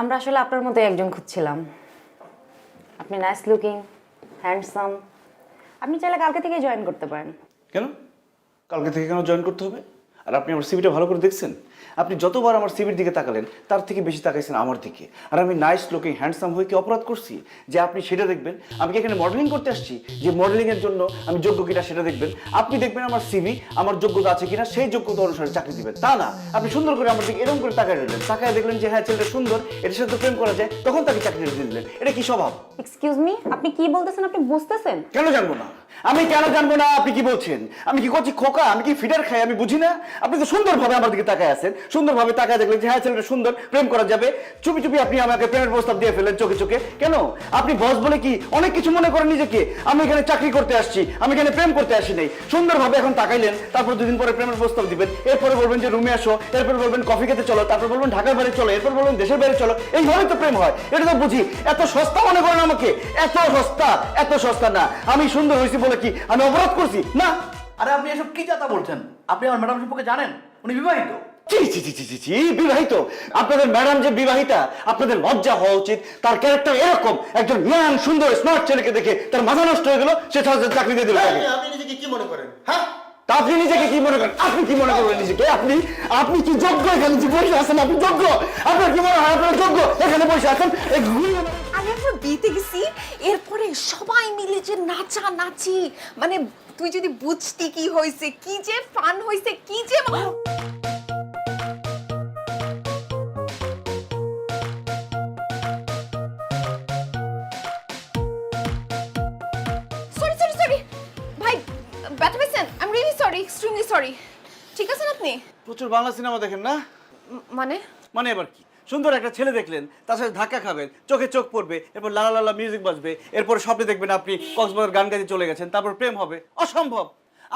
আমরা আসলে আপনার মতো একজন খুঁজছিলাম। আপনি নাইস লুকিং, হ্যান্ডসাম। আপনি চাইলে কালকে থেকে জয়েন করতে পারেন। কেন কালকে থেকে কেন জয়েন করতে হবে? আর আপনি আমার সিভিটা ভালো করে দেখছেন? আপনি যতবার আমার সিভির দিকে তাকালেন তার থেকে বেশি তাকাইছেন আমার দিকে। আর আমি নাইস লুকিং হ্যান্ডসাম হয়ে কি অপরাধ করছি যে আপনি সেটা দেখবেন? আমি কি এখানে মডেলিং করতে আসছি যে মডেলিং এর জন্য আমি যোগ্য কিনা সেটা দেখবেন? আপনি দেখবেন আমার সিভি, আমার যোগ্যতা আছে কিনা, সেই যোগ্যতা অনুসারে চাকরি দিবেন। তা না, আপনি সুন্দর করে আমার দিকে এরকম করে তাকায় রইলেন, তাকায় দেখলেন যে হ্যাঁ ছেলেটা সুন্দর, এটার সাথে প্রেম করা যায়, তখন তাকে চাকরি দিয়ে দিলেন। এটা কি স্বভাব? এক্সকিউজ মি, আপনি কি বলতেছেন? আপনি বুঝতেছেন? কেন জানবো না? আমি কেন জানবো না? আপনি কি বলছেন? আমি কি করছি খোকা? আমি কি ফিডার খাই? আমি বুঝি না? আপনি তো সুন্দরভাবে আমার দিকে তাকায় আছেন, সুন্দরভাবে তাকায় দেখলেন যে হ্যাঁ ছেলেটা সুন্দর, প্রেম করা যাবে। চুপি চুপি আপনি আমাকে প্রেমের প্রস্তাব দিয়ে ফেলেন চোখে চোখে। কেন? আপনি বস বলে কি অনেক কিছু মনে করেন নিজেকে? আমি এখানে চাকরি করতে আসছি, আমি এখানে প্রেম করতে আসি নাই। সুন্দরভাবে এখন তাকাইলেন, তারপর দুদিন পরে প্রেমের প্রস্তাব দিবেন, এরপরে বলবেন যে রুমে আসো, এরপর বলবেন কফি খেতে চলো, তারপর বলবেন ঢাকার বাইরে চলো, এরপর বলবেন দেশের বাইরে চলো। এইভাবেই তো প্রেম হয়। এটা তো বুঝি। এত সস্তা মনে করেন আমাকে? এত সস্তা? এত সস্তা না। আমি সুন্দর হয়েছি বলে কি আমি অপরাধ করছি? না। আরে আপনি এসব কি কথা বলছেন? আপনি আমার ম্যাডাম সম্পর্কে জানেন? উনি বিবাহিত। ছি ছি ছি ছি ছি ছি, বিবাহিত? আপনাদের ম্যাডাম যে বিবাহিতা, আপনাদের লজ্জা হওয়া উচিত। তার ক্যারেক্টার এরকম, একজন ইয়াং সুন্দর স্মার্ট ছেলেকে দেখে তার মাথা নষ্ট হয়ে গেল, সে চাকরি দিয়ে দিল তাকে। আপনি নিজেকে কি মনে করেন? হ্যাঁ, তা আপনি নিজেকে কি মনে করেন? আপনি কি মনে করবেন নিজেকে? আপনি আপনি কি যোগ্য এখানে যে বসে আছেন? আপনি যোগ্য? আপনার কি মনে হয় আপনার যোগ্য এখানে বসে আছেন? আমি একবার বিয়েতে গেছি, এরপরে সবাই মিলে যে নাচা নাচি, মানে তুই যদি বুঝতি কি হয়েছে, কি যে ফান হয়েছে, কি যে সরি সরি সরি ভাই, ব্যথা পেয়েছেন? I am really sorry, extremely sorry. ঠিক আছেন আপনি? প্রচুর বাংলা সিনেমা দেখেন না? মানে মানে এবার কি? সুন্দর একটা ছেলে দেখলেন, তার সাথে ধাক্কা খাবেন, চোখে চোখ পড়বে, এরপর লালা লালা মিউজিক বাজবে, এরপর স্বপ্নে দেখবেন আপনি কক্সবাজার গান গাইতে চলে গেছেন, তারপর প্রেম হবে। অসম্ভব।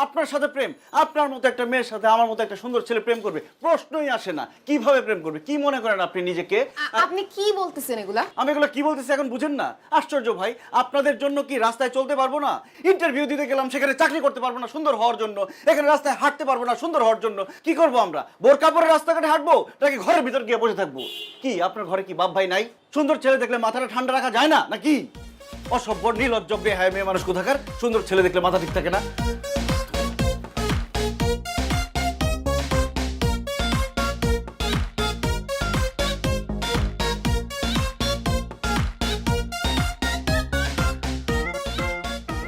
আপনার সাথে প্রেম, আপনার মতো একটা মেয়ের সাথে আমার মতো একটা সুন্দর ছেলে প্রেম করবে? প্রশ্নই আসে না। কিভাবে প্রেম করবে? কি মনে করেন আপনি নিজেকে? আপনি কি বলতেছেন এগুলা? আমি এগুলো কি বলতেছি এখন বুঝেন না? আশ্চর্য ভাই, আপনাদের জন্য কি রাস্তায় চলতে পারবো না? ইন্টারভিউ দিতে গেলাম, সেখানে চাকরি করতে পারবো না সুন্দর হওয়ার জন্য, এখানে রাস্তায় হাঁটতে পারবো না সুন্দর হওয়ার জন্য। কি করবো আমরা? বোরকা পরে রাস্তাঘাটে হাঁটবো নাকি ঘরের ভিতর গিয়ে বসে থাকবো? কি আপনার ঘরে কি বাপ ভাই নাই? সুন্দর ছেলে দেখলে মাথাটা ঠান্ডা রাখা যায় না নাকি? অসভ্য নির্লজ্জ বেহায়া মেয়ে মানুষ কোথাকার। সুন্দর ছেলে দেখলে মাথা ঠিক থাকে না?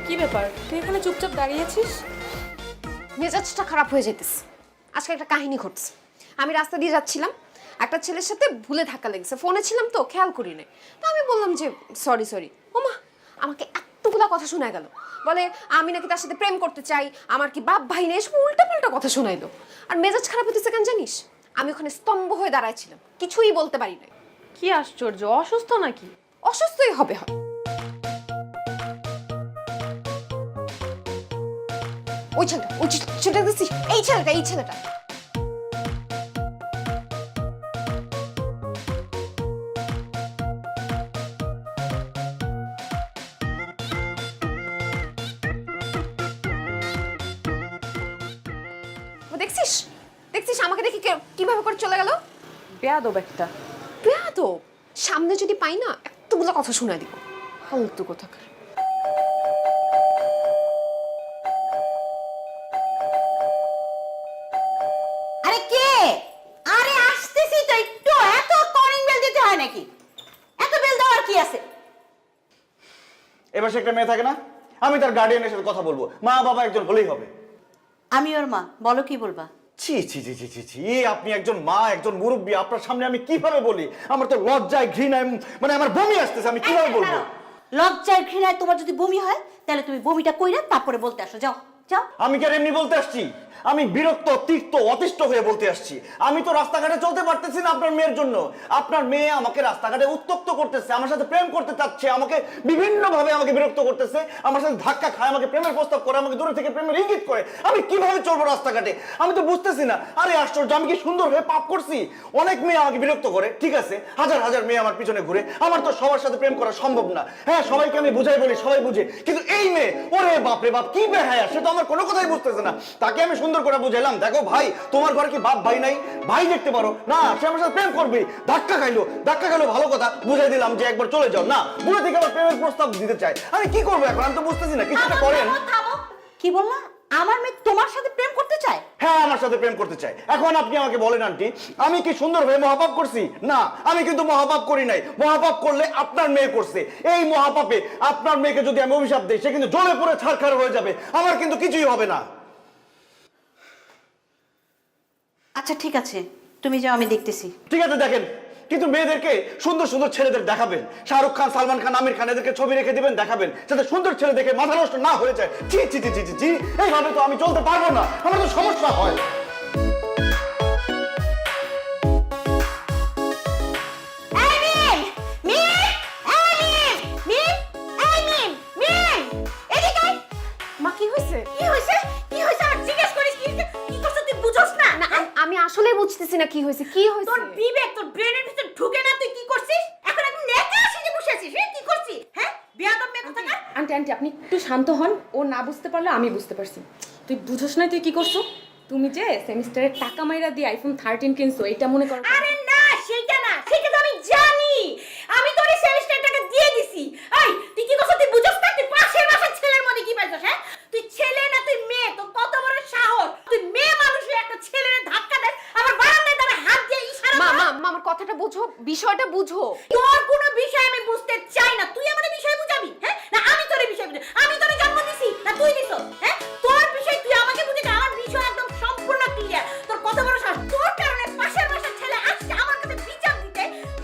কি ব্যাপার, তুই এখানে চুপচাপ দাঁড়িয়েছিস? মেজাজটা খারাপ হয়ে যেতেছে। আজকে একটা কাহিনী ঘটছে। আমি রাস্তা দিয়ে যাচ্ছিলাম, একটা ছেলের সাথে ভুলে ধাক্কা লেগেছে। ফোনে ছিলাম তো, খেয়াল করি নাই। তো আমি বললাম যে সরি সরি। ওমা, আমাকে এতগুলা কথা শোনা গেল। বলে আমি নাকি তার সাথে প্রেম করতে চাই, আমার কি বাপ ভাই নেই, এসব উল্টাপাল্টা কথা শোনাইলো। আর মেজাজ খারাপ হতেছে কেন জানিস? আমি ওখানে স্তম্ভ হয়ে দাঁড়াইছিলাম, কিছুই বলতে পারি নাই। কি আশ্চর্য, অসুস্থ নাকি? অসুস্থই হবে হয়। ওই ছেলেটা, ওই ছেলেটা দেখছিস? এই ছেলেটা, এই ছেলেটা। ও দেখছিস? দেখছিস আমাকে দেখি কিভাবে করে চলে গেল? বেয়াদব একটা। বেয়াদব। সামনে যদি পাই না, এতগুলো কথা শোনা দিব। ফালতু কোথাকার। আরে কে? আরে আসতেছি তো, একটু এত কলিং বেল দিতে হয় নাকি? এত বেল দেওয়ার কি আছে? এবার সে একটা মেয়ে থাকে না, আমি তার গার্ডিয়ানের সাথে কথা বলবো, মা বাবা একজন হলেই হবে। আমি ওর মা, বলো কি বলবা? ছি ছি ছি ছি ছি ছি, আপনি একজন মা, একজন মুরব্বী, আপনার সামনে আমি কিভাবে বলি? আমার তো লজ্জায় ঘৃণায় মানে আমার বমি আসতেছে, আমি কিভাবে বলবো? লজ্জায় ঘৃণায় তোমার যদি বমি হয়, তাহলে তুমি বমিটা কইরা তারপরে বলতে আসো। যাও যাও। আমি কি আর এমনি বলতে আসছি? আমি বিরক্ত, তিক্ত, অতিষ্ঠ হয়ে বলতে আসছি। আমি তো রাস্তাঘাটে চলতে পারতেছি না আপনার মেয়ের জন্য। আপনার মেয়ে আমাকে রাস্তাঘাটে উত্ত্যক্ত করতেছে, আমার সাথে প্রেম করতে চাচ্ছে, আমাকে বিভিন্ন ভাবে আমাকে বিরক্ত করতেছে, আমার সাথে ধাক্কা খায়, আমাকে প্রেমের প্রস্তাব করে, আমাকে দূরে থেকে প্রেমের ইঙ্গিত করে। আমি কিভাবে চলবো রাস্তাঘাটে? আমি তো বুঝতেছি না। আরে আশ্চর্য, আমি কি সুন্দর হয়ে পাপ করছি? অনেক মেয়ে আমাকে বিরক্ত করে, ঠিক আছে, হাজার হাজার মেয়ে আমার পিছনে ঘুরে, আমার তো সবার সাথে প্রেম করা সম্ভব না। হ্যাঁ, সবাইকে আমি বুঝাই বলি, সবাই বুঝে, কিন্তু এই মেয়ে, ওরে বাপ রে বাপ, কি বেহায়া! সে তো আমার কোনো কথাই বুঝতেছে না। তাকে আমি সুন্দর করে বুঝাইলাম, দেখো ভাই, তোমার ঘরে কি বাপ ভাই নাই? ভাই দেখতে পারো না, সে আমার সাথে প্রেম করবে। ধাক্কা খাইলো ভালো কথা, বুঝাই দিলাম যে একবার চলে যাও না, বুঝে থেকে আবার প্রেমের প্রস্তাব দিতে চাই। আমি কি করবো এখন, আমি তো বুঝতেছি না, কিছুটা করেন। কি বললা? আমার মেয়ে তোমার সাথে প্রেম করতে চায়? হ্যাঁ, আমার সাথে প্রেম করতে চাই। এখন আপনি আমাকে বলেন আন্টি, আমি কি সুন্দরভাবে মহাপাপ করছি? না, আমি কিন্তু মহাপাপ করি নাই। মহাপাপ করলে আপনার মেয়ে করছে। এই মহাপাপে আপনার মেয়েকে যদি আমি অভিশাপ দিই, সে কিন্তু জ্বলে পড়ে ছারখার হয়ে যাবে, আমার কিন্তু কিছুই হবে না। আচ্ছা ঠিক আছে, তুমি যাও, আমি দেখতেছি। ঠিক আছে, দেখেন, কিন্তু মেয়েদেরকে সুন্দর সুন্দর ছেলেদের দেখাবেন। শাহরুখ খান, সালমান খান, আমির খান, এদেরকে ছবি রেখে দিবেন, দেখাবেন, যাতে সুন্দর ছেলে দেখে মাথা নষ্ট না হয়ে যায়। জি জি জি জি জি, এইভাবে তো আমি চলতে পারবো না, আমার তো সমস্যা হয়। মা কি হয়েছে? কি হয়েছে? কি হয়েছে? আর জিজ্ঞেস করিস কি হয়েছে? কি করছ তুই বুঝছ না? না আমি আসলেই বুঝতেছি না কি হয়েছে। কি হয়েছে? তোর বিবেক তোর ব্রেনের ভিতর ঢুকে না, তুই কি করছিস? এখন একদম নেকা সেজে বসে আছিস। কি করছিস? হ্যাঁ, বেয়াদব মেয়ে কোথাকার। আন্টি আন্টি আপনি একটু শান্ত হন। ও না বুঝতে পারলে আমি বুঝতে পারছি। তুই বুঝোস না তুই কি করছো? তুমি যে সেমিস্টারের টাকা মাইরা দিয়ে আইফোন 13 কিনছো, এটা মনে করো। আরে না, সেটা না, সেটা তো আমি জানি। আমি তোর এই সেমিস্টার টাকা দিয়ে দিছি। এই তুই কি করছিস? তুই বুঝছ না? তুই পাশের বাসার ছেলের মধ্যে কি পাইছস? হ্যাঁ, তুই ছেলে না তুই মেয়ে? তোর কত বড় সাহস! তুই মেয়ে মানুষই একটা ছেলের ধাক্কা দেয়, আবার বারান্দায় দাঁড়া হাত দিয়ে ইশারা মা কর। মা মা, আমার কথাটা বুঝো, বিষয়টা বুঝো। তোর কোনো বিষয় আমি বুঝতে চাই না। তুই আমার বিষয় বুঝাবি? হ্যাঁ, না আমি তোর বিষয় বুঝাবি? আমি তোর জন্ম দিছি না তুই দিছ? হ্যাঁ, তোর বিষয় তুই আমাকে বুঝাবি। আমার বিষয় একদম সম্পূর্ণ ক্লিয়ার। তোর কত বড় সাহস! তোর কারণে পাশের বাসার ছেলে আসছে আমার কাছে বিচার দিতে।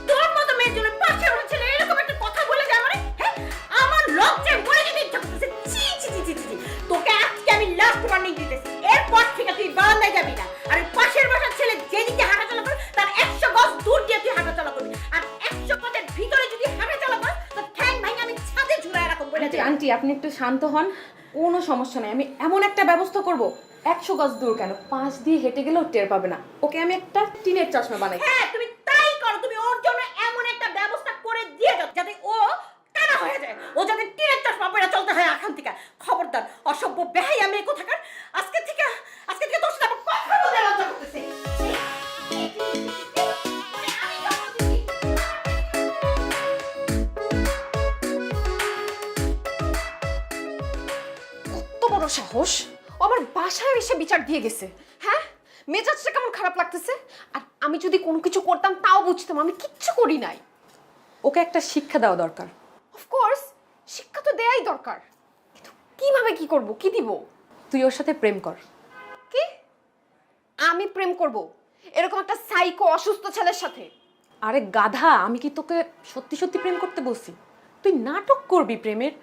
তোর মতো মেয়ের জন্য পাশের বাসার ছেলে এরকম একটা কথা বলে যায় আমারে? হ্যাঁ, আমার লজ্জায় মরে যেতে ইচ্ছা করতেছে। ছি ছি ছি ছি ছি। তোকে আজকে আমি লাস্ট ওয়ার্নিং দিতেছি, এরপর থেকে তুই বারান্দায় যাবি না। আর ওই পাশের বাসার ছেলে যেদিকে হাঁটাচলা করে তার 100 গজ দূর দিয়ে তুই হাঁটাচলা করবি। আর 100 গজের ভিতরে যদি হাঁটাচলা কর তো ঠ্যাং ভাঙে আমি ছাদে ঝুলায় রাখব বলে আন্টি দিলাম। আন্টি আপনি একটু শান্ত হন। কোনো সমস্যা নাই, আমি এমন একটা ব্যবস্থা করব, 100 গজ দূর কেন, 5 দিয়ে হেঁটে গেলেও টের পাবে না। ওকে আমি একটা টিনের চশমা বানাই। হ্যাঁ, তুমি তাই করো। তুমি ওর জন্য এমন একটা ব্যবস্থা করে দিয়ে দাও যাতে ও কানা হয়ে যায়, ও যাতে টিনের চশমা পরে চলতে হয় এখন থেকে। খবরদার, অসভ্য বেহাইয়া মেয়ে কোথাকার। আজকে থেকে তোর সাথে আমার কথা বলতে লজ্জা করতেছে। আমি জন্ম দিছি। কত বড় সাহস! ও আমার বাসায় এসে বিচার দিয়ে গেছে। হ্যাঁ, মেজাজটা কেমন খারাপ লাগতেছে। আর আমি যদি কোনো কিছু করতাম তাও বুঝতাম, আমি কিচ্ছু করি নাই। ওকে একটা শিক্ষা দেওয়া দরকার। অফকোর্স, শিক্ষা তো দেয়াই দরকার, কিন্তু কিভাবে কি করব, কি দিব? তুই ওর সাথে প্রেম কর। কি? আমি প্রেম করব এরকম একটা সাইকো অসুস্থ ছেলের সাথে? আরে গাধা, আমি কি তোকে সত্যি সত্যি প্রেম করতে বলছি? তুই নাটক করবি প্রেমের,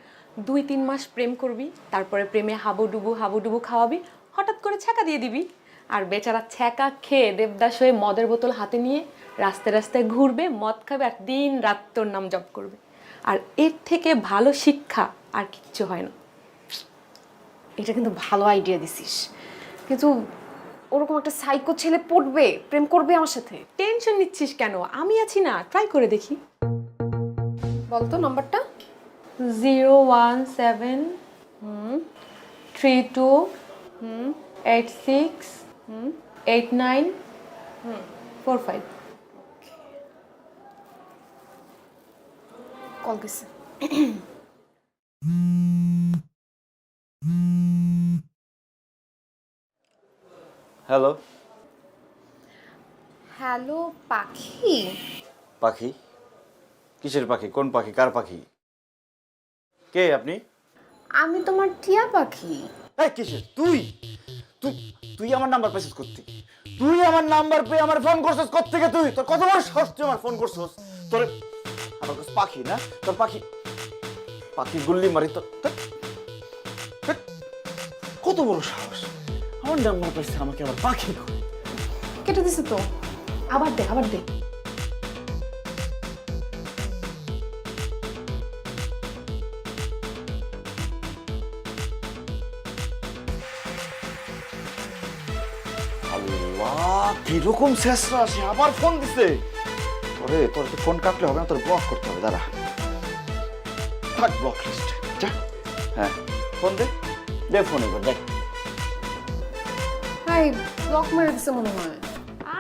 2-3 মাস প্রেম করবি, তারপরে প্রেমে হাবুডুবু খাওয়াবি, হঠাৎ করে ছ্যাঁকা দিয়ে দিবি। আর বেচারা ছ্যাঁকা খেয়ে দেবদাস হয়ে মদের বোতল হাতে নিয়ে রাস্তায় রাস্তায় ঘুরবে, মদ খাবে, আর দিন রাত তোর নাম জপ করবে। আর এর থেকে ভালো শিক্ষা আর কিচ্ছু হয় না। এটা কিন্তু ভালো আইডিয়া দিছিস, কিন্তু ওরকম একটা সাইকো ছেলে পড়বে, প্রেম করবে আমার সাথে? টেনশন নিচ্ছিস কেন? আমি আছি না, ট্রাই করে দেখি। বলতো নাম্বারটা। 017 32 86 89 45। কল গেছে। হ্যালো হ্যালো পাখি। পাখি? কিসের পাখি? কোন পাখি? কার পাখি? কে আপনি? আমি তোমার টিয়া পাখি। এই কিসের? তুই তুই তুই আমার নাম্বার পাইছিস করতে? তুই আমার নাম্বার পেয়ে আমার ফোন করছিস কোত্থেকে? তুই তোর কত বড় সাহস তুই আমার ফোন করছিস? তোর আমার কাছে পাখি না? তোর পাখি গুল্লি মারি তোর। কত বড় সাহস! আমার নাম্বার পাইছিস, আমাকে আবার পাখি কই? কেটে দিছে তো, আবার দে আবার দে। আল্লাহ, কিরকম শেষরা আসে, আবার ফোন দিছে। ওরে তোর তো ফোন কাটলে হবে না, তোর ব্লক করতে হবে। দাঁড়া, থাক ব্লক লিস্টে যা। হ্যাঁ, ফোন দে ফোন এবার দেখ। হাই, ব্লক মেরে দিছে মনে হয়।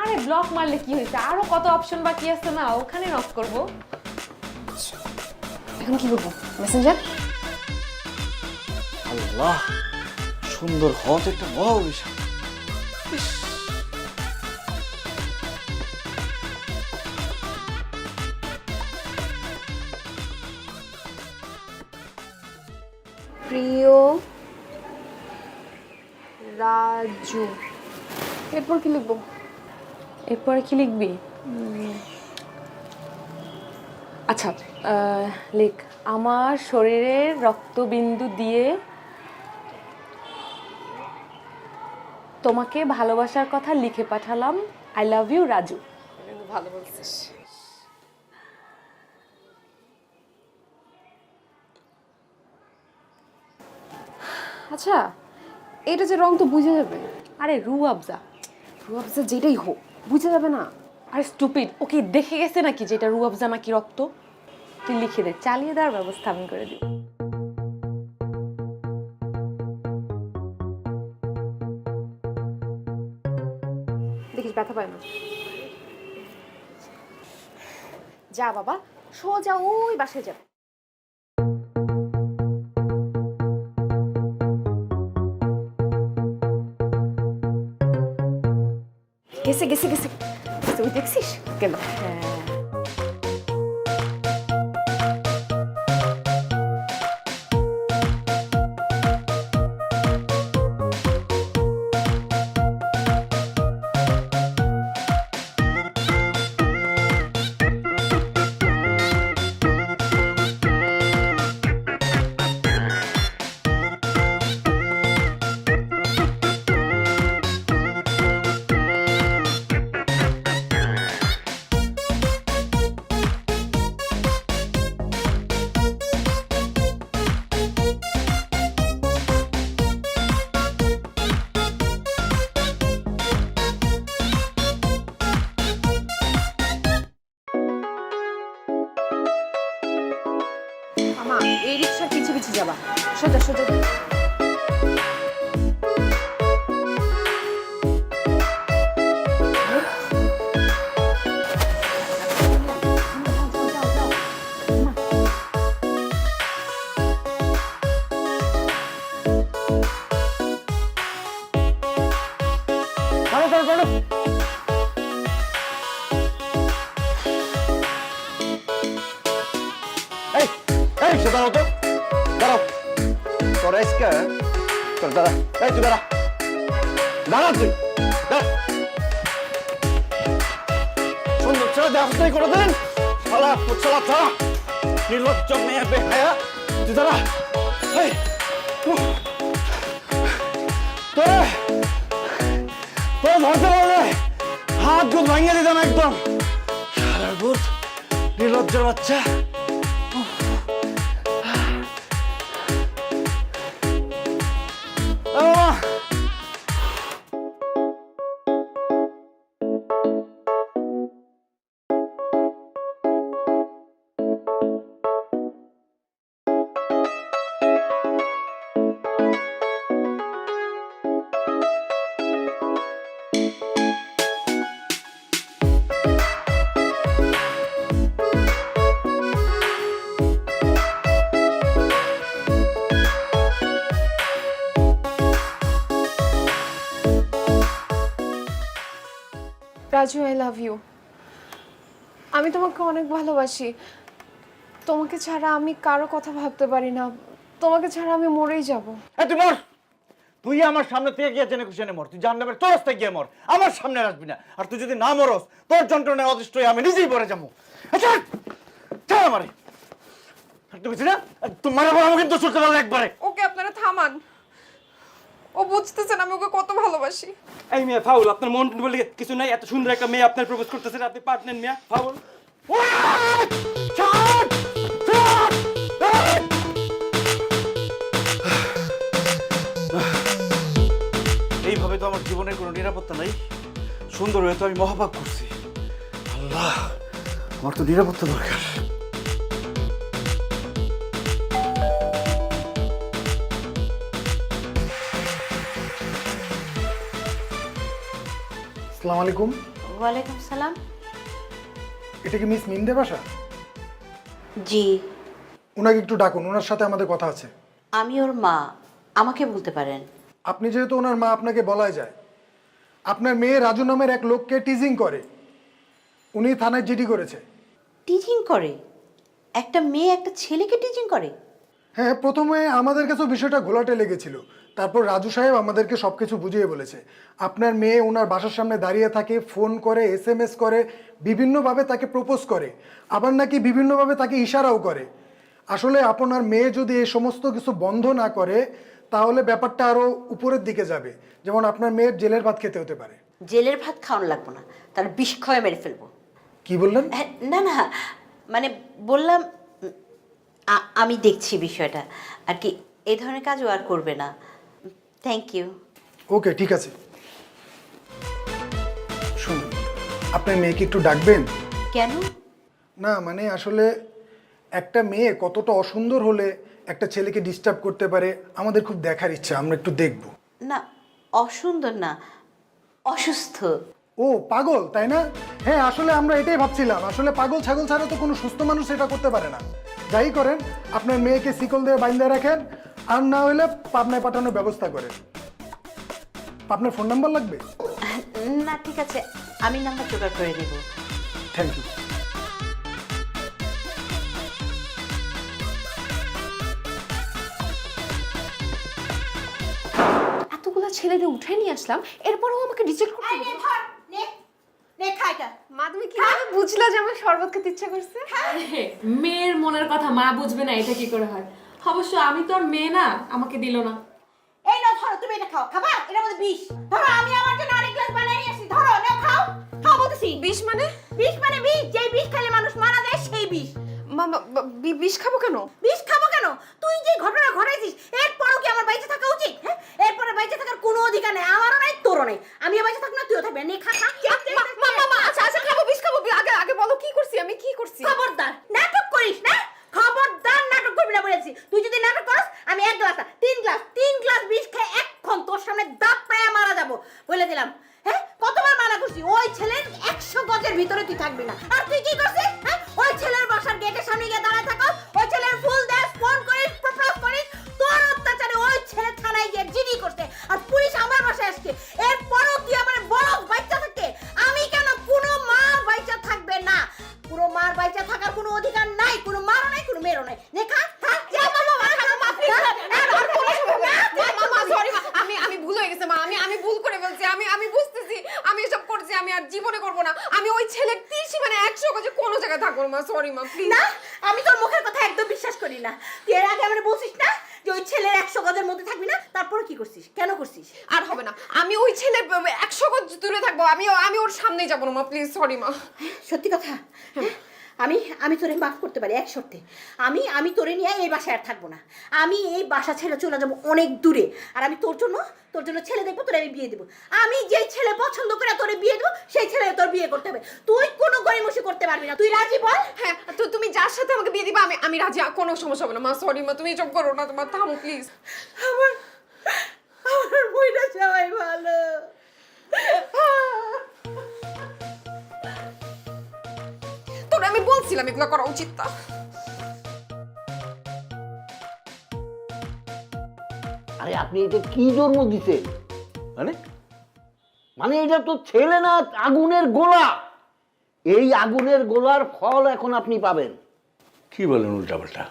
আরে ব্লক মারলে কি হয়েছে, আরো কত অপশন বাকি আছে না, ওখানে নক করব। এখন কি করবো? মেসেঞ্জার? আল্লাহ, সুন্দর হওয়া তো একটা বড় বিষয়। প্রিয় রাজু, এরপর কি লিখবো? এরপরে কি লিখবি? আচ্ছা, লিখ, আমার শরীরের রক্তবিন্দু দিয়ে তোমাকে ভালোবাসার কথা লিখে পাঠালাম। I love you Raju. ভালো বলছিস। আচ্ছা, এটা যে রং তো বুঝে যাবে। আরে রু আফজা। রুয়াবজা যেটাই হোক বুঝে যাবে না। আরে স্টুপিড, ওকে দেখে গেছে নাকি যেটা রু আফজা নাকি রক্ত? তুই লিখে দে, চালিয়ে দেওয়ার ব্যবস্থা আমি করে দিই। দেখিস ব্যথা পায় না। যা বাবা, সোজা ওই বাসায় যাবে। গেছে গেছে গেছে, তুই দেখছিস গেল। আমা, এই রিক্সার পিছে পিছে যাবা, সোজা সোজা। এই এই সে দাঁড়াও তো, দাঁড়াও। তোর এসকে তোর দাঁড়া, এই তুই দাঁড়া, দাঁড়া তুই, দাঁড়া। সুন্দর ছেলে দেখাশোনাই করে দেন, শালা শালা ছাড়া নির্লজ্জ মেয়ে বেহায়া, তুই দাঁড়া। এই তোরে তোর ধরতে পারলে হাত গুলো ভাঙিয়ে দিতাম একদম। শালার ভূত, নির্লজ্জের বাচ্চা। Raju, I love you. আমি তোমাকে অনেক ভালোবাসি। তোমাকে ছাড়া আমি কারো কথা ভাবতে পারি না। তোমাকে ছাড়া আমি মরেই যাব। তুই মর, তুই আমার সামনে থেকে গিয়ে জেনে খুশি মর, তুই জাহান্নামের তরফতে গিয়ে মর, আমার সামনে আসবি না। আর তুই যদি না মরস, তোর যন্ত্রণায় অদৃষ্ট হয়ে আমি নিজেই মরে যাবো। আচ্ছা ছাড় আমারে, তুই বুঝি না তোমার আমাকে কিন্তু শুনতে পারলে একবারে। ওকে আপনারা থামান, ও বুঝতেছেন আমি ওকে কত ভালোবাসি। এই মেয়ে ফাউল, আপনার মন বলে কিছু নাই, এত সুন্দর একটা মেয়ে আপনার প্রপোজ করতেছেন, আপনি পার্টনার মেয়ে ফাউল। এইভাবে তো আমার জীবনের কোনো নিরাপত্তা নাই। সুন্দর হয়ে তো আমি মহাপাপ করছি। আল্লাহ, আমার তো নিরাপত্তা দরকার। আসসালামু আলাইকুম। ওয়ালাইকুম সালাম। এটা কি মিস মিন্দে বাসা? জি, ওনাকে একটু ডাকুন, ওনার সাথে আমাদের কথা আছে। আমি ওর মা, আমাকে বলতে পারেন। আপনি যেহেতু ওনার মা, আপনাকে বলাই যায়। আপনার মেয়ে রাজু নামের এক লোককে টিজিং করে, উনি থানায় জিডি করেছে। টিচিং করে? একটা মেয়ে একটা ছেলেকে টিচিং করে? হ্যাঁ, প্রথমে আমাদের কাছেও বিষয়টা ঘোলাটে লেগেছিল, তারপর রাজু সাহেব আমাদেরকে সব কিছু বুঝিয়ে বলেছে। আপনার মেয়ে ওনার বাসার সামনে দাঁড়িয়ে থাকে, ফোন করে, SMS করে, বিভিন্নভাবে তাকে প্রপোজ করে, আবার নাকি বিভিন্নভাবে তাকে ইশারাও করে। আসলে আপনার মেয়ে যদি এই সমস্ত কিছু বন্ধ না করে তাহলে ব্যাপারটা আরও উপরের দিকে যাবে, যেমন আপনার মেয়ের জেলের ভাত খেতে হতে পারে। জেলের ভাত খাওয়ানো লাগবো না, তার বিষ খাওয়া মেরে ফেলবো। কি বললেন? হ্যাঁ, না না, মানে বললাম আমি দেখছি বিষয়টা আর কি, এই ধরনের কাজও আর করবে না। Thank you. ওকে, ঠিক আছে। শুনুন, আপনার মেয়েকে একটু ডাকবেন? কেন? না মানে আসলে একটা মেয়ে কতটা অসুন্দর হলে একটা ছেলেকে ডিস্টার্ব করতে পারে আমাদের খুব দেখার ইচ্ছা, আমরা একটু দেখব। না, অসুন্দর না, অসুস্থ। ও পাগল, তাই না? হ্যাঁ, আসলে আমরা এটাই ভাবছিলাম, আসলে পাগল ছাগল ছাড়া তো কোনো সুস্থ মানুষ এটা করতে পারে না। যাই করেন, আপনার মেয়েকে শিকল দিয়ে বাইন্ধে রাখেন, আর না হলে পাবনায় পাঠানোর ব্যবস্থা করেন। আপনার ফোন নাম্বার লাগবে? না ঠিক আছে, আমি নাম্বার জোগাড় করে দেব। Thank you. এতগুলা ছেলেদের উঠে নিয়ে আসলাম, এরপরও আমাকে রিজেক্ট করতে হবে? মা তুমি কিভাবে বুঝলা যে আমার শরবত খেতে ইচ্ছা করছে? মেয়ের মনের কথা মা বুঝবে না, এটা কি করে হয়? অবশ্য আমি তো আর মেয়ে না, আমাকে দিল না। এই নাও ধরো, তুমি এটা খাও। খাবা? এটার মধ্যে বিষ। ধরো, আমি আমার জন্য আরেক গ্লাস বানিয়ে নিয়ে আসি। ধরো, নাও খাও। খাও বলতেছি। বিষ মানে? বিষ মানে বিষ, যেই বিষ খেলে মানুষ মারা যায় সেই বিষ। মামা বিষ খাবো কেন? বিষ খাবো কেন? তুই যে ঘটনা ঘটাইছিস এরপরও কি আমার বাইচে থাকা উচিত? হ্যাঁ, এরপরে বাইচে থাকার কোনো অধিকার নেই, আমারও নাই তোরও নেই। আমিও বাইচে থাকবো না, তুইও থাকবি না। নে খা খা। মামা আচ্ছা আচ্ছা খাবো, বিষ খাবো। আগে আগে বলো কি করছি আমি, কি করছি? খবরদার নাটক করিস না, খবরদার নাটক করবি না বলেছি। তুই যদি নাটক করস, আমি এক গ্লাস না, তিন গ্লাস বিষ খেয়ে এখন তোর সামনে দাঁত প্রায় মারা যাবো বলে দিলাম। হ্যাঁ, কতবার মানা করছি, ওই ছেলের 100 গজের ভিতরে তুই থাকবি না। আর তুই কি করছিস? হ্যাঁ, ওই ছেলের বাসার গেটের সামনে গিয়ে দাঁড়ায় থাকো, ওই ছেলের ফুল দেস, ফোন করিস, প্রপোজ করিস। তোর অত্যাচারে ওই ছেলে থানায় গিয়ে জিডি করছে, আর পুলিশ আমার বাসায় আসছে। এরপরও তুই আমার বড় বাচ্চা থাকে, আমি কেন? কোনো মা বাচ্চা থাকবে না, পুরো মার বাচ্চা থাকার কোনো অধিকার নাই, কোনো মারও নাই, কোনো মেয়েরও নাই। নে খা খা। আমি ভুল হয়ে গেছে মা, আমি ভুল করে ফেলছি, আমি বুঝতেছি আমি এসব করছি, আমি আর জীবনে করব না। আমি ওই ছেলের 30 মানে 100 গজে কোনো জায়গায় থাকবো না। সরি মা, প্লিজ। না, আমি তোর মুখের কথা একদম বিশ্বাস করি না। তুই এর আগে আমারে বলছিস না যে ওই ছেলের 100 গজের মধ্যে থাকবি না, তারপরে কি করছিস? কেন করছিস? আর হবে না, আমি ওই ছেলে 100 গজ দূরে থাকবো, আমি ওর সামনেই যাবো না মা, প্লিজ। সরি মা। সত্যি কথা? আমি তোরে মাফ করতে পারি এক শর্তে। আমি তোরে নিয়ে এই বাসায় আর থাকবো না। আমি এই বাসা ছেড়ে চলে যাবো অনেক দূরে, আর আমি তোর জন্য ছেলে দেখবো, তোরে আমি বিয়ে দেবো। আমি যেই ছেলে পছন্দ করে তোরে বিয়ে দেবো, সেই ছেলে তোর বিয়ে করতে হবে। তুই কোনো গরিমসি করতে পারবি না। তুই রাজি বল? হ্যাঁ, তো তুমি যার সাথে আমাকে বিয়ে দিবা আমি রাজি, কোনো সমস্যা হবে না মা। সরি মা, তুমি এসব করো না, তোমার থামো প্লিজ। আমার বইটা সবাই ভালো। তোর আমি বলছিলাম এগুলো করা উচিত না। আরে আপনি এটা কি জন্ম দিতে? মানে এটা তো ছেলে না, আগুনের গোলা। এই আগুনের গোলার ফল এখন আপনি পাবেন। কি বলেন উল্টাপাল্টা?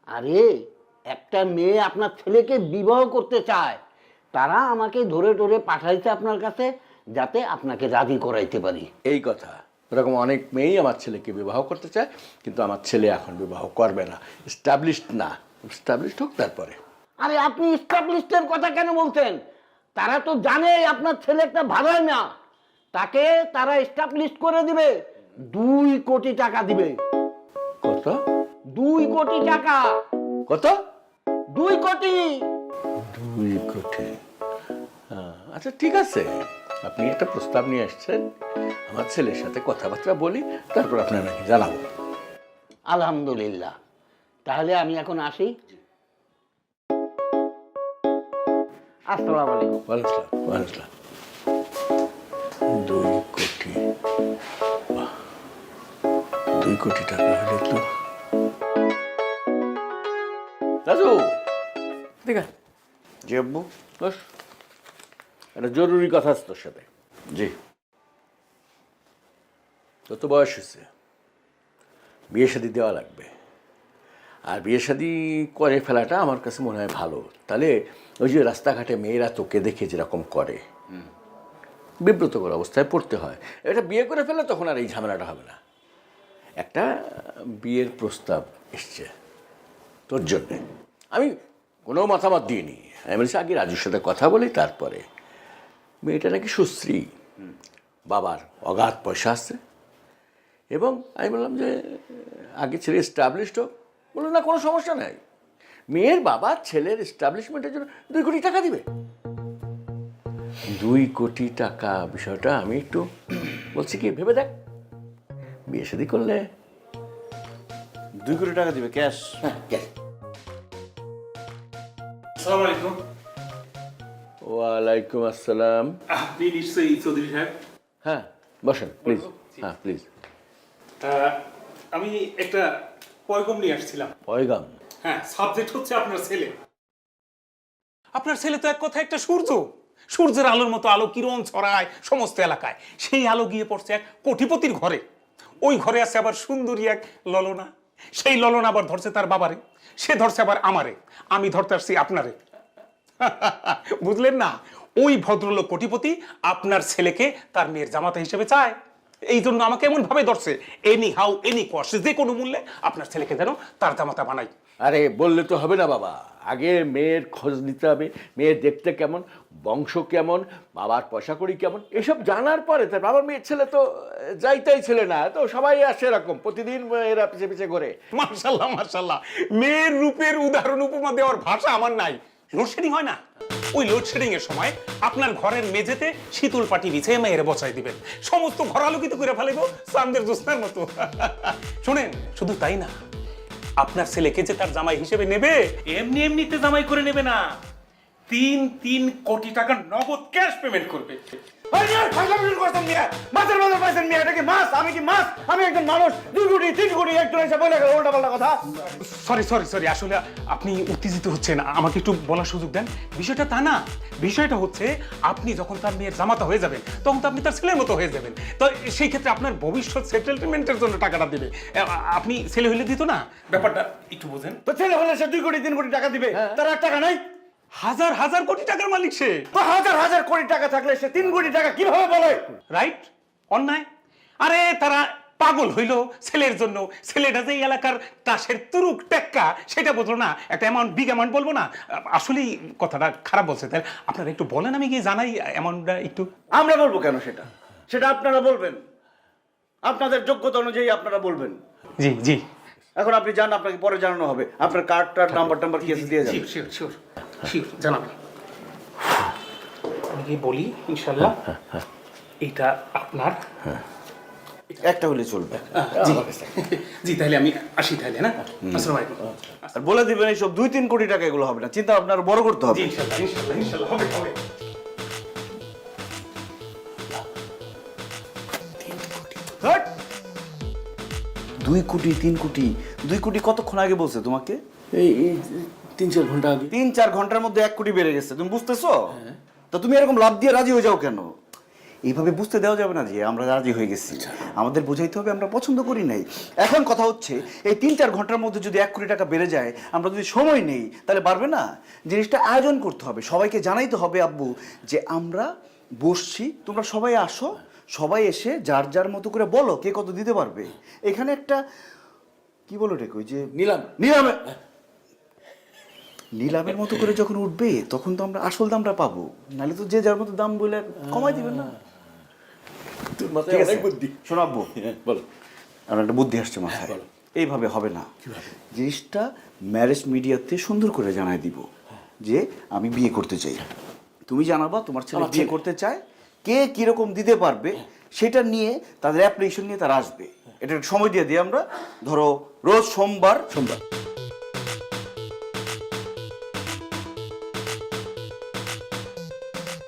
আরে একটা মেয়ে আপনার ছেলেকে বিবাহ করতে চায়, তারা আমাকে ধরে ধরে পাঠাইছে আপনার কাছে যাতে আপনাকে রাজি করাইতে পারি। এই কথা, এরকম অনেক মেয়েই আমার ছেলেকে বিবাহ করতে চায়, কিন্তু আমার ছেলে এখন বিবাহ করবে না। এস্টাবলিশড না, এস্টাবলিশড হোক তারপরে। আরে আপনি এস্টাবলিশডের কথা কেন বলছেন? তারা তো জানে আপনার ছেলে একটা ভাড়ায় না, তাকে তারা এস্টাবলিশ করে দিবে, 2 কোটি টাকা দিবে। কত? 2 কোটি টাকা। কত? 2 কোটি। 2 কোটি? আচ্ছা ঠিক আছে, আপনি একটা প্রস্তাব নিয়ে আসছেন, আমার ছেলের সাথে কথাবার্তা বলি, তারপর আপনার নাকি জানাবো। আলহামদুলিল্লাহ, তাহলে আমি এখন আসি। আসসালামু আলাইকুম। ওয়ালাইকুম আসসালাম। 2 কোটি। 2 কোটি টাকা হলে তো রাজু ঠিক আছে জি আব্বু। বস একটা জরুরি কথা আছে তোর সাথে। জি। তোর তো বয়স হয়েছে, বিয়ে শাদী দেওয়া লাগবে। আর বিয়ে শাদী করে ফেলাটা আমার কাছে মনে হয় ভালো। তাহলে ওই যে রাস্তাঘাটে মেয়েরা তোকে দেখে যেরকম করে, বিব্রতকর অবস্থায় পড়তে হয়। এটা বিয়ে করে ফেলে তখন আর এই ঝামেলাটা হবে না। একটা বিয়ের প্রস্তাব এসছে তোর জন্যে, আমি কোনো মতামত দিইনি। আমি বলছি আগে রাজুর সাথে কথা বলি, তারপরে। মেয়েটা নাকি সুশ্রী, বাবার অগাধ পয়সা আছে, এবং আমি বললাম যে আগে ছেলে এস্টাবলিশড হোক। বললো না, কোনো সমস্যা নাই, মেয়ের বাবা ছেলের এস্টাবলিশমেন্টের জন্য 2 কোটি টাকা দিবে। 2 কোটি টাকা বিষয়টা আমি একটু বলছি কি ভেবে দেখ, বিয়ে শাদী করলে 2 কোটি টাকা দিবে ক্যাশ? হ্যাঁ, ক্যাশ। আসসালামু আলাইকুম। ওয়ালাইকুম আসসালাম। আপনি নিশ্চয়ই চৌধুরী সাহেব? হ্যাঁ বসেন প্লিজ। হ্যাঁ প্লিজ। আমি একটা পয়গম নিয়ে আসছিলাম। পয়গাম? হ্যাঁ, সাবজেক্ট হচ্ছে আপনার ছেলে। আপনার ছেলে তো এক কথা একটা সূর্য, সূর্যের আলোর মতো আলো কিরণ ছড়ায় সমস্ত এলাকায়। সেই আলো গিয়ে পড়ছে এক কোটিপতির ঘরে। ওই ঘরে আছে আবার সুন্দরী এক ললনা। সেই ললনা আবার ধরছে তার বাবারে, সে ধরছে আবার আমারে, আমি ধরতে আসছি আপনারে। বুঝলেন না? ওই ভদ্রলোক কোটিপতি আপনার ছেলেকে তার মেয়ের জামাতা হিসেবে চায়। এই জন্য আমাকে এমন ভাবে ধরছে, এনি হাউ এনি কস্ট, যে কোনো মূল্যে আপনার ছেলেকে যেন তার জামাতা বানাই। আরে বললে তো হবে না বাবা, আগে মেয়ের খোঁজ নিতে হবে। মেয়ে দেখতে কেমন, বংশ কেমন, বাবার পয়সা কড়ি কেমন, এসব জানার পরে তার বাবার মেয়ের ছেলে তো যাইতাই ছেলে না, তো সবাই আসে এরকম, প্রতিদিন এরা পিছে পিছে ঘোরে। মার্শাল্লাহ মার্শাল্লাহ, মেয়ের রূপের উদাহরণ উপমা দেওয়ার ভাষা আমার নাই। লোডশেডিং হয় না, ওই লোডশেডিং এর সময় আপনার ঘরের মেঝেতে শীতল পাটি বিছিয়ে মেয়ের বসাই দিবেন, সমস্ত ঘর আলোকিত করে ফেলাইব চাঁদের জ্যোৎস্নার মতো। শোনেন, শুধু তাই না, আপনার ছেলেকে যে তার জামাই হিসেবে নেবে, এমনি এমনিতে জামাই করে নেবে না, 3 কোটি টাকা নগদ ক্যাশ পেমেন্ট করবে। আমি একজন মানুষ, 2 কোটি 3 কোটি একজন এসে বলে গেল উল্টা পাল্টা কথা। সরি, আসলে আপনি উত্তেজিত হচ্ছেন, আমাকে একটু বলার সুযোগ দেন। বিষয়টা তা না, বিষয়টা হচ্ছে আপনি যখন তার মেয়ের জামাতা হয়ে যাবেন তখন তো আপনি তার ছেলের মতো হয়ে যাবেন। তো সেই ক্ষেত্রে আপনার ভবিষ্যৎ সেটেলমেন্টের জন্য টাকাটা দেবে। আপনি ছেলে হইলে দিত না, ব্যাপারটা একটু বোঝেন। তো ছেলে হলে সে 2 কোটি 3 কোটি টাকা দিবে, তার 1 টাকা নাই? হাজার হাজার কোটি টাকার মালিক সে। তো হাজার হাজার কোটি টাকা থাকলে সে 3 কোটি টাকা কিভাবে বলে? রাইট? অন্যায়? আরে তারা পাগল হইল ছেলের জন্য। ছেলেটা যে এই এলাকার তাসের তুরুক টেক্কা সেটা বুঝলো না, একটা অ্যামাউন্ট, বিগ অ্যামাউন্ট বলবো না। আসলেই কথাটা খারাপ বলছে, তাই আপনারা একটু বলেন, আমি গিয়ে জানাই অ্যামাউন্টটা একটু। আমরা বলবো কেন? সেটা সেটা আপনারা বলবেন, আপনাদের যোগ্যতা অনুযায়ী আপনারা বলবেন। জি জি, এখন আপনি জান, আপনাকে পরে জানানো হবে। আপনার কার্ডটার নাম্বার কি আছে দিয়ে যাবেন। শিওর জানাবেন। আমি কি বলি, ইনশাল্লাহ এটা আপনার একটা হলে চলবে। জি, তাহলে আমি আসি তাহলে, না? আসসালামু আলাইকুম। আর বলে দিবেন এইসব 2-3 কোটি টাকা এগুলো হবে না, চিন্তা আপনার বড় করতে হবে। জি, ইনশাল্লাহ হবে। 2 কোটি 3 কোটি 2 কোটি কতক্ষণ আগে বলছে তোমাকে? এই 3-4 ঘন্টা আগে। 3-4 ঘন্টার মধ্যে 1 কোটি বেড়ে গেছে, তুমি বুঝতেছো? তো তুমি এরকম লাভ দিয়ে রাজি হয়ে যাও কেন? এইভাবে বুঝতে দেওয়া যাবে না যে আমরা রাজি হয়ে গেছি। আমাদের বোঝাইতে হবে আমরা পছন্দ করি নাই। এখন কথা হচ্ছে, এই 3-4 ঘন্টার মধ্যে যদি 1 কোটি টাকা বেড়ে যায়, আমরা যদি সময় নেই তাহলে পারবে না। জিনিসটা আয়োজন করতে হবে, সবাইকে জানাইতে হবে আব্বু যে আমরা বসছি, তোমরা সবাই আসো, সবাই এসে যার যার মতো করে বলো কে কত দিতে পারবে। এখানে একটা কি বলো রে, ওই যে নিলামের মতো করে যখন উঠবে তখন তো আমরা আসল দামটা পাবো, নাহলে তো যে যার মতো দাম বলে কমাই দিবেন না। ঠিক আছে, শোনো আব্বু, বলো। আমার একটা বুদ্ধি আসছে মাথায়। এইভাবে হবে না, জিনিসটা ম্যারেজ মিডিয়াতে সুন্দর করে জানাই দিব যে আমি বিয়ে করতে চাই। তুমি জানাবা তোমার ছেলে বিয়ে করতে চায়, কে কিরকম দিতে পারবে সেটা নিয়ে তাদের অ্যাপ্লিকেশন নিয়ে তারা আসবে। এটা সময় দিয়ে দিই আমরা, ধরো রোজ সোমবার।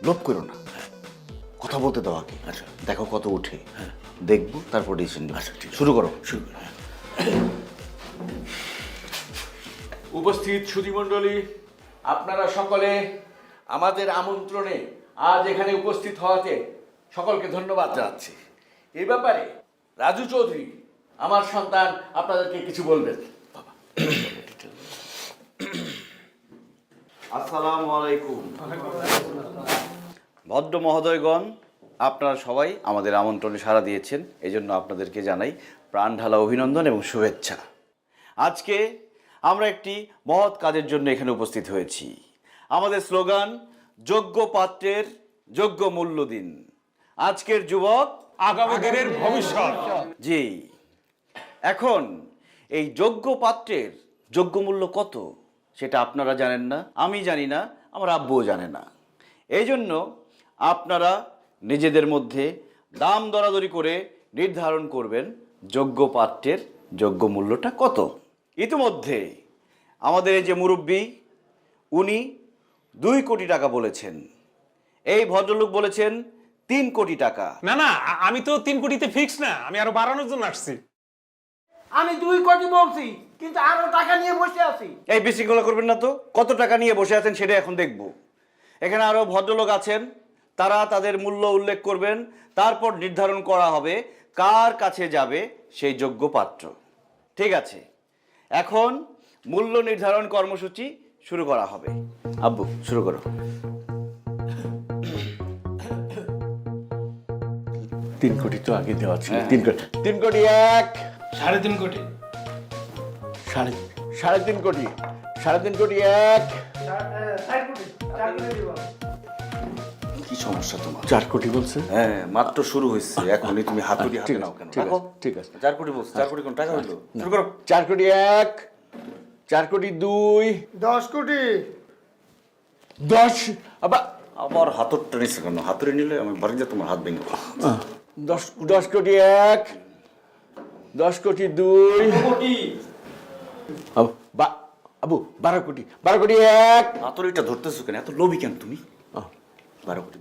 লোভ করো না, কথা বলতে দাও আগে। আচ্ছা। দেখো কত উঠে, দেখবো তারপর ডিসিশন নেব। আচ্ছা, শুরু করো। শুরু করো। উপস্থিত সুধীমণ্ডলী, আপনারা সকলে আমাদের আমন্ত্রণে আজ এখানে উপস্থিত হওয়াতে সকলকে ধন্যবাদ জানাচ্ছি। এই ব্যাপারে রাজু চৌধুরী আমার সন্তান আপনাদেরকে কিছু বলবেন। আসসালামু আলাইকুম। ভদ্র মহোদয়গণ, আপনারা সবাই আমাদের আমন্ত্রণে সাড়া দিয়েছেন, এই জন্য আপনাদেরকে জানাই প্রাণ ঢালা অভিনন্দন এবং শুভেচ্ছা। আজকে আমরা একটি মহৎ কাজের জন্য এখানে উপস্থিত হয়েছি। আমাদের স্লোগান, যোগ্য পাত্রের যোগ্য মূল্য দিন। আজকের যুবক আগামী দিনের ভবিষ্যৎ। জি, এখন এই যোগ্য পাত্রের যোগ্য মূল্য কত সেটা আপনারা জানেন না, আমি জানি না, আমার আব্বুও জানে না। এই জন্য আপনারা নিজেদের মধ্যে দাম দরাদরি করে নির্ধারণ করবেন যোগ্য পাত্রের যোগ্য মূল্যটা কত। ইতিমধ্যে আমাদের এই যে মুরব্বী, উনি 2 কোটি টাকা বলেছেন। এই ভদ্রলোক বলেছেন 3 কোটি টাকা। না না, আমি তো 3 কোটিতে ফিক্স না, আমি আরো বাড়ানোর জন্য আসছি। আমি 2 কোটি বলছি, কিন্তু আরো টাকা নিয়ে বসে আছি। এই বিশৃঙ্খলা করবেন না তো, কত টাকা নিয়ে বসে আছেন সেটা এখন দেখব। এখানে আরো ভদ্রলোক আছেন, তারা তাদের মূল্য উল্লেখ করবেন, তারপর নির্ধারণ করা হবে কার কাছে যাবে সেই যোগ্য পাত্র। ঠিক আছে, এখন মূল্য নির্ধারণ কর্মসূচি শুরু করা হবে। আব্বু, শুরু করো। 3 কোটি তো আগে দেওয়া ছিল। 3 কোটি, 3 কোটি 1, 3.5 কোটি। সাড়ে 3.5 কোটি, 3.5 কোটি 1, কি সমস্যা তোমার? 4 কোটি বলছে। হ্যাঁ, মাত্র শুরু হয়েছে, এখনই তুমি হাতুড়ি হাতে নাও কেন? ঠিক আছে, ঠিক আছে। 4 কোটি বলছো, 4 কোটি কোন টাকা হলো? শুরু করো। 4 কোটি 1, 4 কোটি 2, 10 কোটি। 10, আবার হাতুড়টা নিচ্ছে কেন? হাতুড়ি নিলে আমি বাড়ি যা তোমার হাত ভেঙে দেবো। 10 কোটি 1, 10 কোটি 2, আবু 12 কোটি, 12 কোটি 1। হাতুড়িটা ধরতেছো কেন? এত লোভী কেন তুমি? 12 কোটি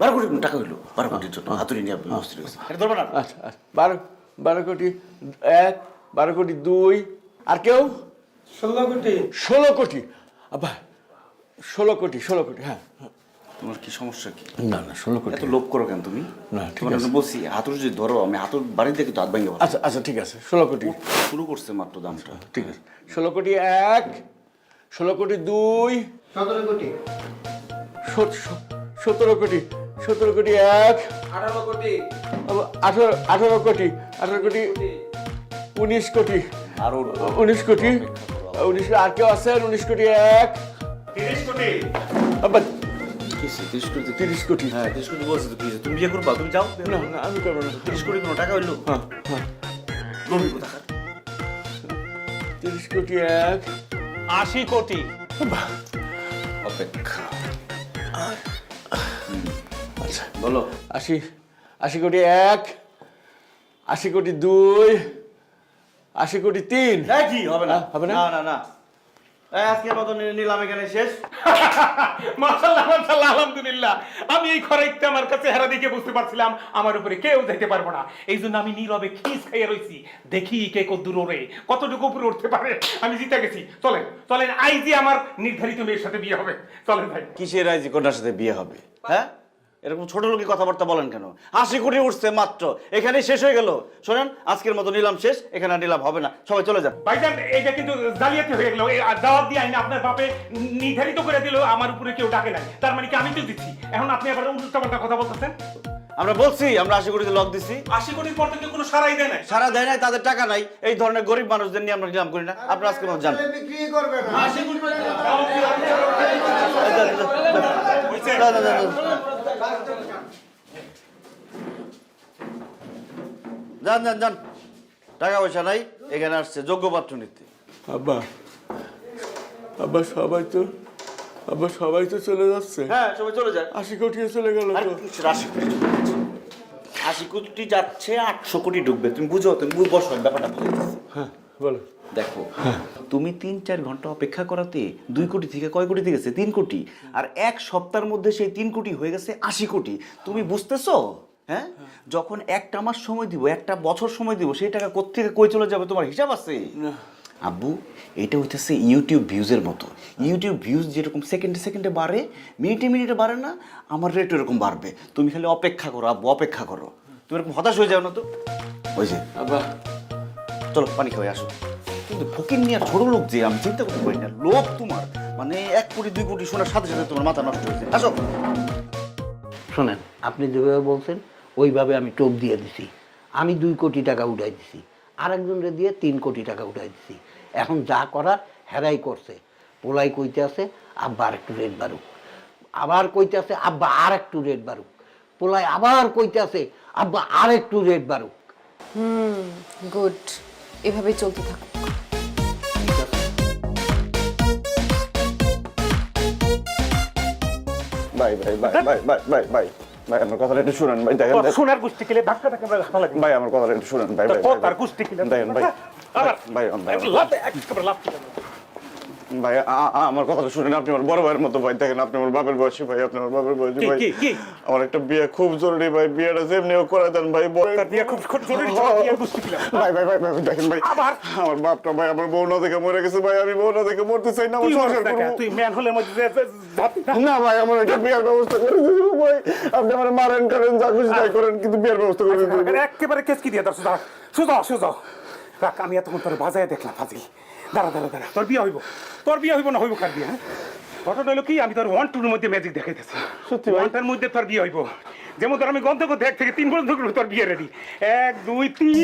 টাকা হইলো, 12 কোটির জন্য হাতুড়ি নিয়ে আপনি বসতে রয়েছে। এটা ধরবে না? আচ্ছা, 12 কোটি 1, 12 কোটি 2, আর কেউ? 16 কোটি। 16 কোটি, আবার 16 কোটি, 16 কোটি। হ্যাঁ, তোমার কি সমস্যা কি? না না, 16 কোটি। এত লোভ করো কেন তুমি? না, ঠিক তোমার আছে। বলছি হাতুড়ি যদি ধরো, আমি হাতুড় বাড়ি থেকে তো হাত ভেঙে আচ্ছা আচ্ছা, ঠিক আছে, 16 কোটি। শুরু করছে মাত্র দামটা। ঠিক আছে, 16 কোটি 1, 16 কোটি 2, 17 কোটি। 17 কোটি, 17 কোটি 1, 18 কোটি। 18 কোটি, 18 কোটি 19 কোটি, আরো 19 কোটি, 19, আর কেউ আছেন? 19 কোটি 1, 30 কোটি। আবার কিসে 30 কোটি? 30 কোটি। হ্যাঁ, 30 কোটি বলছি তো। কি হয়েছে? তুমি বিয়ে করবা? তুমি যাও। না না, আমি করবো না। 30 কোটি কোনো টাকা হইলো? হ্যাঁ হ্যাঁ, লোভী কোথাকার। 30 কোটি 1, 80 কোটি। অপেক্ষা। আচ্ছা বলো। 80 কোটি 1, 80 কোটি 2, 80 কোটি 3। হ্যাঁ, কি হবে না? হবে না? না না না, আজকের মতো নিলাম এখানে শেষ। মাশাআল্লাহ মাশাআল্লাহ, আলহামদুলিল্লাহ। আমি এই খরাইতে আমার কাছে হেরা দেখে বুঝতে পারছিলাম আমার উপরে কেউ যেতে পারবো না। এই জন্য আমি নীরবে খিস খাইয়া রইছি, দেখি কে কত দূর ওরে, কতটুকু উপরে উঠতে পারে। আমি জিতে গেছি। চলেন চলেন, আইজি আমার নির্ধারিত মেয়ের সাথে বিয়ে হবে। চলেন ভাই। কিসের রাজি কোনটার সাথে বিয়ে হবে? হ্যাঁ, এরকম ছোট লোকের কথাবার্তা বলেন কেন? 80 কোটি উঠছে মাত্র, এখানেই শেষ হয়ে গেল। শোনেন, আজকের মতো নিলাম শেষ, এখানে আর নিলাম হবে না, সবাই চলে যান। ভাইজান, এটা কিন্তু জালিয়াতি হয়ে গেল। দাওয়াত দিয়ে আইনা আপনার বাপে নির্ধারিত করে দিল, আমার উপরে কেউ ডাকে নাই। তার মানে কি আমি তো দিচ্ছি, এখন আপনি আবার উল্টাপাল্টা কথা বলতেছেন। আমরা বলছি আমরা 80 কোটিতে লক দিছি। 80 কোটির পর থেকে কোনো সারাই দেয় নাই। সারা দেয় নাই, তাদের টাকা নাই। এই ধরনের গরিব মানুষদের নিয়ে আমরা নিলাম করি না। আপনারা আজকের মতো যান। বিক্রি করবে না। না, না, না, না। যান যান যান, টাকা পয়সা নাই, এখানে আসছে যোগ্য পাত্র নিতে। আব্বা, আব্বা সবাই তো চলে যাচ্ছে। হ্যাঁ, সবাই চলে যায়। 80 কোটি চলে গেল আরে তো। কিসের 80 কোটি? 80 কোটি যাচ্ছে, 800 কোটি ঢুকবে। তুমি বুঝো, তুমি বসো, ব্যাপারটা বুঝাইতেছি। হ্যাঁ বলো। দেখো, তুমি 3-4 ঘন্টা অপেক্ষা করাতে 2 কোটি থেকে কয় কোটিতে গেছে? 3 কোটি। আর 1 সপ্তাহের মধ্যে সেই 3 কোটি হয়ে গেছে 80 কোটি। তুমি বুঝতেছো? হ্যাঁ, যখন একটা মাস সময় দিব, একটা বছর সময় দিব, সেই টাকা কোত্থেকে কই চলে যাবে তোমার হিসাব আছে? আব্বু, এটা হইতেছে ইউটিউব ভিউজের মতো। ইউটিউব ভিউজ যেরকম সেকেন্ডে সেকেন্ডে বাড়ে, মিনিটে মিনিটে বাড়ে না, আমার রেট এরকম বাড়বে। তুমি খালি অপেক্ষা করো আব্বু, অপেক্ষা করো। তুমি এরকম হতাশ হয়ে যাও না তো। ওই যে আব্বা, চলো পানি খাওয়াই আসো। কিন্তু ফকির নিয়ে ছোট লোক যে, আমি চিন্তা করতে পারি না। লোক তোমার মানে 1 কোটি 2 কোটি শোনার সাথে সাথে তোমার মাথা নষ্ট হয়েছে। আসো। শোনেন, আপনি যেভাবে বলছেন ওইভাবে আমি টোপ দিয়ে দিছি। আমি 2 কোটি টাকা উঠাই দিছি, আরেকজনকে দিয়ে 3 কোটি টাকা উঠাই দিছি। এখন যা করার হেরাই করছে। পোলাই কইতে আছে আব্বা আর একটু রেট বাড়ুক, আবার কইতে আছে আব্বা আর একটু রেট বাড়ুক, পোলাই আবার কইতে আছে আব্বা আর একটু রেট বাড়ুক। গুড, এভাবেই চলতে থাকুক। ভাই ভাই ভাই ভাই ভাই ভাই ভাই ভাই আমার কথাটা একটু শুনেন ভাই। দেখেন সোনার গোষ্ঠী কিলে ধাক্কা ধাক্কা ভালো লাগে ভাই, আমার কথাটা একটু শুনেন ভাই। ভাই তার গোষ্ঠী কিলে দেখেন ভাই, আবার ভাই ভাই লাভ একেবারে লাভ ভাই আমার কথাটা শুনেন। আপনি আমার বড় ভাইয়ের মতো ভাই। দেখেন, আপনি আমার বাপের বয়সী ভাই, আপনি আমার বাপের বয়সী ভাই। আমার একটা বিয়ে খুব জরুরি ভাই, বিয়েটা যেমনিও করে দেন ভাই। বিয়ে খুব জরুরি, বিয়ে গোষ্ঠী কিলে ভাই ভাই ভাই ভাই দেখেন ভাই, আবার আমার বাপটা ভাই আমার বউ না দেখে মরে গেছে ভাই। আমি বউ না দেখে মরতে চাই না। আমার সংসার করবো তুই ম্যান হলে মধ্যে না ভাই। আমার একটা বিয়ের ব্যবস্থা করে দিন ভাই। আপনি আমার মারেন করেন, যা খুশি তাই করেন, কিন্তু বিয়ের ব্যবস্থা করে দিন। একেবারে কেস কি দিয়ে দাও, সোজা সোজা রাখ। আমি এতক্ষণ তোর বাজায় দেখলাম ফাজিল। দাঁড়া দাঁড়া দাঁড়া, তোর বিয়ে হইব, তোর বিয়ে হইব না হইব কার বিয়ে? হ্যাঁ, ঘটনা হলো কি, আমি তোর 1 2 এর মধ্যে ম্যাজিক দেখাইতেছি। সত্যি ভাই, 1 টার মধ্যে তোর বিয়ে হইব। যেমন তোর আমি গন্ধ করতে 1 থেকে 3 পর্যন্ত তোর বিয়ে ready. 1 2 3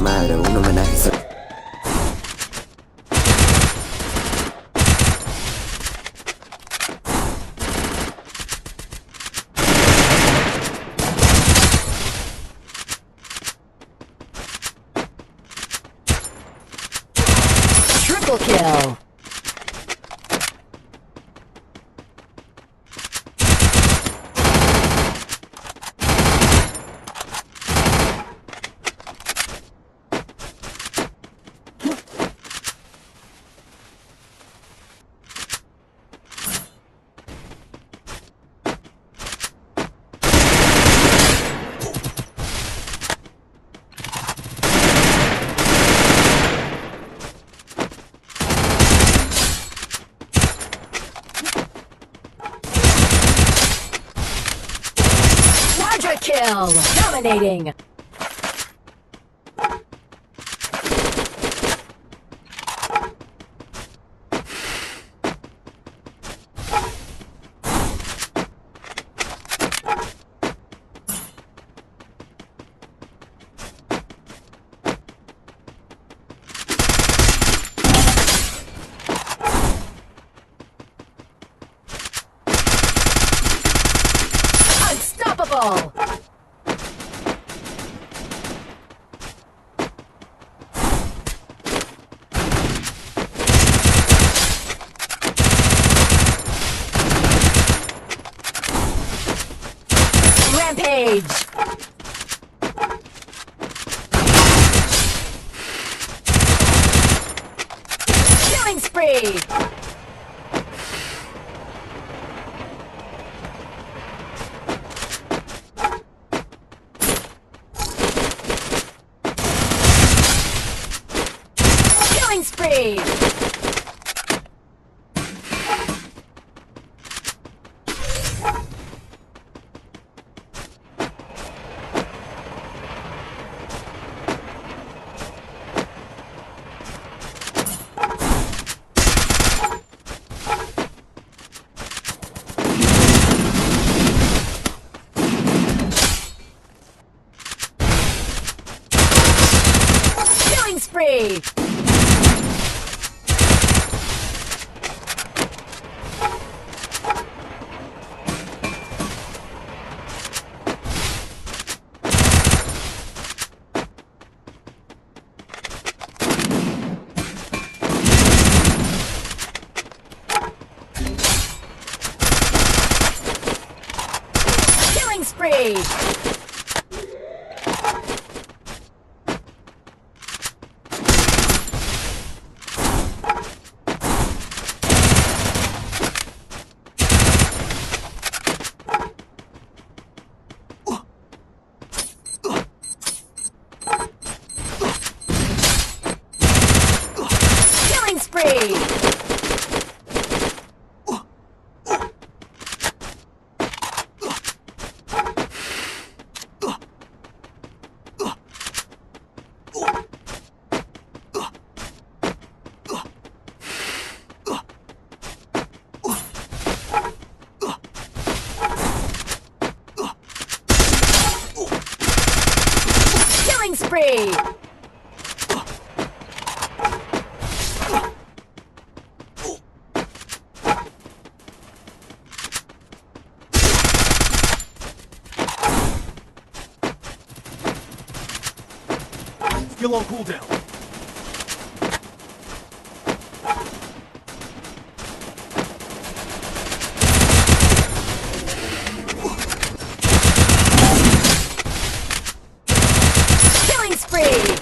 madre, un homenaje. Triple kill. Quadra kill. Dominating. Unstoppable. Rampage. Killing spree. Killing spree. Killing spree. Killing spree. Killing spree. Killing spree. Skill on cooldown. Killing spree.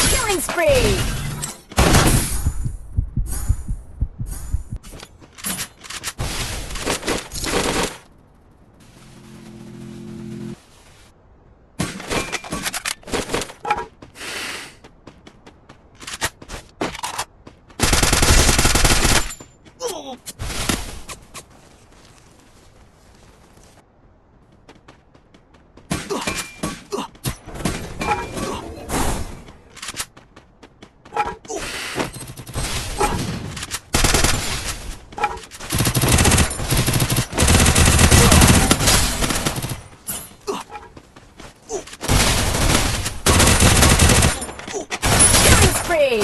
Killing spree. Prem